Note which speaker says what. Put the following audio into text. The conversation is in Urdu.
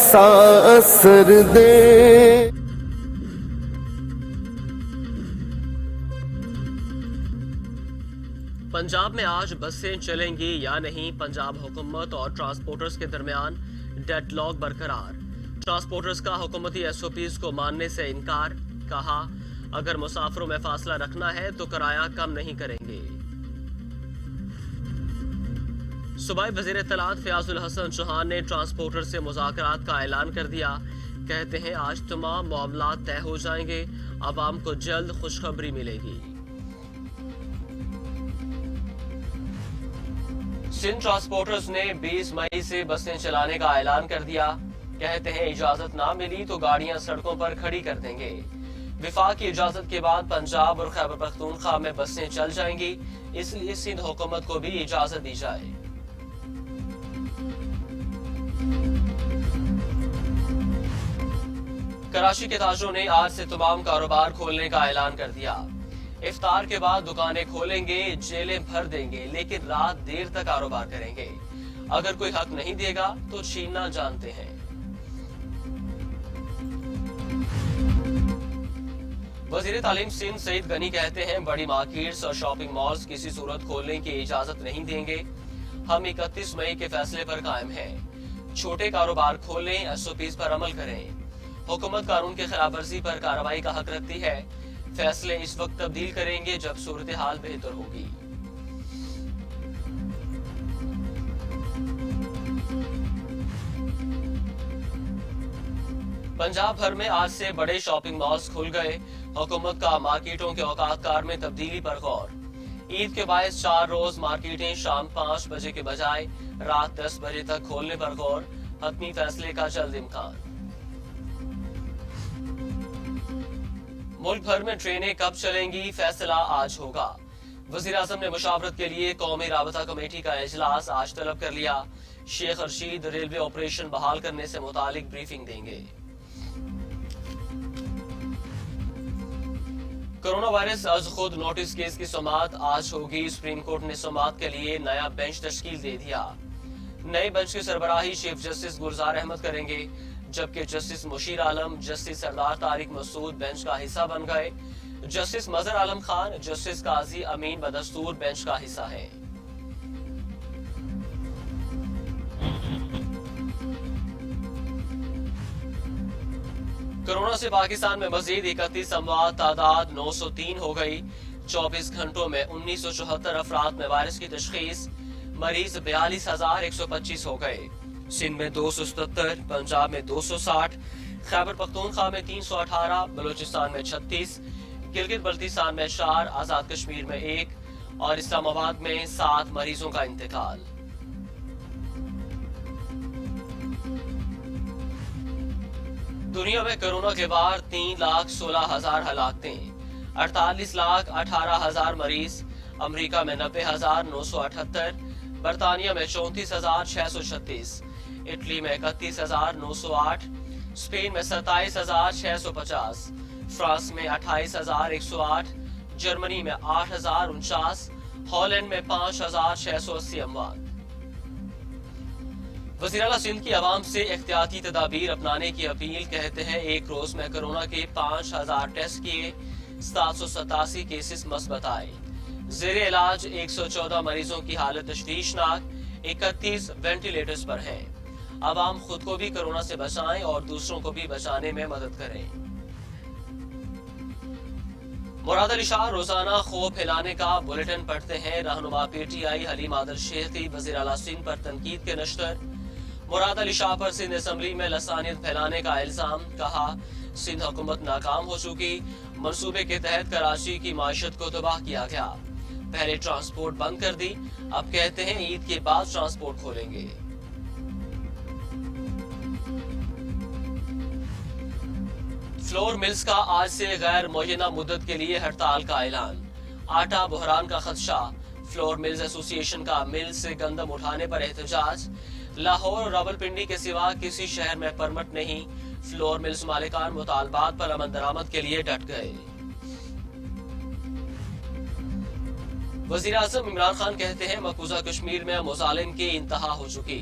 Speaker 1: ایسا اثر دے.
Speaker 2: پنجاب میں آج بسیں چلیں گی یا نہیں؟ پنجاب حکومت اور ٹرانسپورٹرز کے درمیان ڈیڈ لاک برقرار. ٹرانسپورٹرز کا حکومتی ایس او پیز کو ماننے سے انکار. کہا اگر مسافروں میں فاصلہ رکھنا ہے تو کرایہ کم نہیں کریں گے. صوبائی وزیر اطلاعات فیاض الحسن چوہان نے ٹرانسپورٹر سے مذاکرات کا اعلان کر دیا. کہتے ہیں آج تمام معاملات طے ہو جائیں گے. عوام کو جلد خوشخبری ملے گی. سندھ ٹرانسپورٹرز نے 20 مئی سے بسیں چلانے کا اعلان کر دیا. کہتے ہیں اجازت نہ ملی تو گاڑیاں سڑکوں پر کھڑی کر دیں گے. وفاق کی اجازت کے بعد پنجاب اور خیبر پختونخوا میں بسیں چل جائیں گی، اس لیے سندھ حکومت کو بھی اجازت دی جائے. کراچی کے تاجروں نے آج سے تمام کاروبار کھولنے کا اعلان کر دیا. افطار کے بعد دکانیں کھولیں گے، جیلیں بھر دیں گے، لیکن رات دیر تک کاروبار کریں گے. اگر کوئی حق نہیں دے گا تو چھیننا جانتے ہیں. وزیر تعلیم سندھ سعید غنی کہتے ہیں بڑی مارکیٹس اور شاپنگ مالز کسی صورت کھولنے کی اجازت نہیں دیں گے. ہم 31 مئی کے فیصلے پر قائم ہیں. چھوٹے کاروبار کھولیں، ایس او پیز پر عمل کریں. حکومت قانون کی خلاف ورزی پر کارروائی کا حق رکھتی ہے. فیصلے اس وقت تبدیل کریں گے جب صورتحال بہتر ہوگی. پنجاب بھر میں آج سے بڑے شاپنگ مالز کھل گئے. حکومت کا مارکیٹوں کے اوقات کار میں تبدیلی پر غور. عید کے باعث 4 روز مارکیٹیں شام 5 بجے کے بجائے رات 10 بجے تک کھولنے پر غور. حتمی فیصلے کا جلد امکان. ملک بھر میں ٹرینیں کب چلیں گی؟ فیصلہ آج ہوگا. وزیر اعظم نے مشاورت کے لیے قومی رابطہ کمیٹی کا اجلاس آج طلب کر لیا. شیخ رشید ریلوے آپریشن بحال کرنے سے متعلق بریفنگ دیں گے. کرونا وائرس از خود نوٹس کیس کی سماعت آج ہوگی. سپریم کورٹ نے سماعت کے لیے نیا بینچ تشکیل دے دیا. نئے بینچ کی سربراہی چیف جسٹس گلزار احمد کریں گے، جبکہ جسٹس مشیر عالم، جسٹس سردار طارق مسعود بینچ کا حصہ بن گئے. جسٹس مظہر عالم خان، جسٹس قاضی امین بدستور بینچ کا حصہ ہیں. کرونا سے پاکستان میں مزید 31 اموات، تعداد 903 ہو گئی. 24 گھنٹوں میں 1974 افراد میں وائرس کی تشخیص. مریض 42,125 ہو گئے. سندھ میں 277، پنجاب میں 260، خیبر پختونخوا میں 318، بلوچستان میں 36، گلگت بلتستان میں 4، آزاد کشمیر میں 1 اور اسلام آباد میں 7 مریضوں کا انتقال. دنیا میں کرونا کے بعد 3,16,000 ہلاکتیں، 48,18,000 مریض. امریکہ میں 90,978، برطانیہ میں 34,636، اٹلی میں 31,908، اسپین میں 27,650، فرانس میں 28,108، جرمنی میں 8,049، ہالینڈ میں 5,680 اموات. وزیر اعلیٰ سندھ کی عوام سے احتیاطی تدابیر اپنانے کی اپیل. کہتے ہیں ایک روز میں کرونا کے 5,000 ٹیسٹ کیے، 787 کیسز مثبت آئے. زیر علاج 114 مریضوں کی حالت تشویشناک، 31 وینٹیلیٹرز پر ہیں. عوام خود کو بھی کرونا سے بچائیں اور دوسروں کو بھی بچانے میں مدد کریں. مراد علی شاہ روزانہ خوف پھیلانے کا بلیٹن پڑھتے ہیں. رہنما P T I Haleem Adil Sheikh کی وزیر اعلیٰ سندھ پر تنقید کے نشتر. مراد علی شاہ پر سندھ اسمبلی میں لسانیت پھیلانے کا الزام. کہا سندھ حکومت ناکام ہو چکی، منصوبے کے تحت کراچی کی معیشت کو تباہ کیا گیا. پہلے ٹرانسپورٹ بند کر دی، اب کہتے ہیں عید کے بعد ٹرانسپورٹ کھولیں گے. فلور ملز کا آج سے غیر معینہ مدت کے لیے ہڑتال کا اعلان. آٹا بحران کا خدشہ، فلور ملز ایسوسی ایشن کا مل سے گندم اٹھانے پر احتجاج. لاہور اور راولپنڈی کے سوا کسی شہر میں پرمٹ نہیں. فلور ملز مالکان مطالبات پر امن درآمد کے لیے ڈٹ گئے. وزیر اعظم عمران خان کہتے ہیں مقبوضہ کشمیر میں مظالم کی انتہا ہو چکی.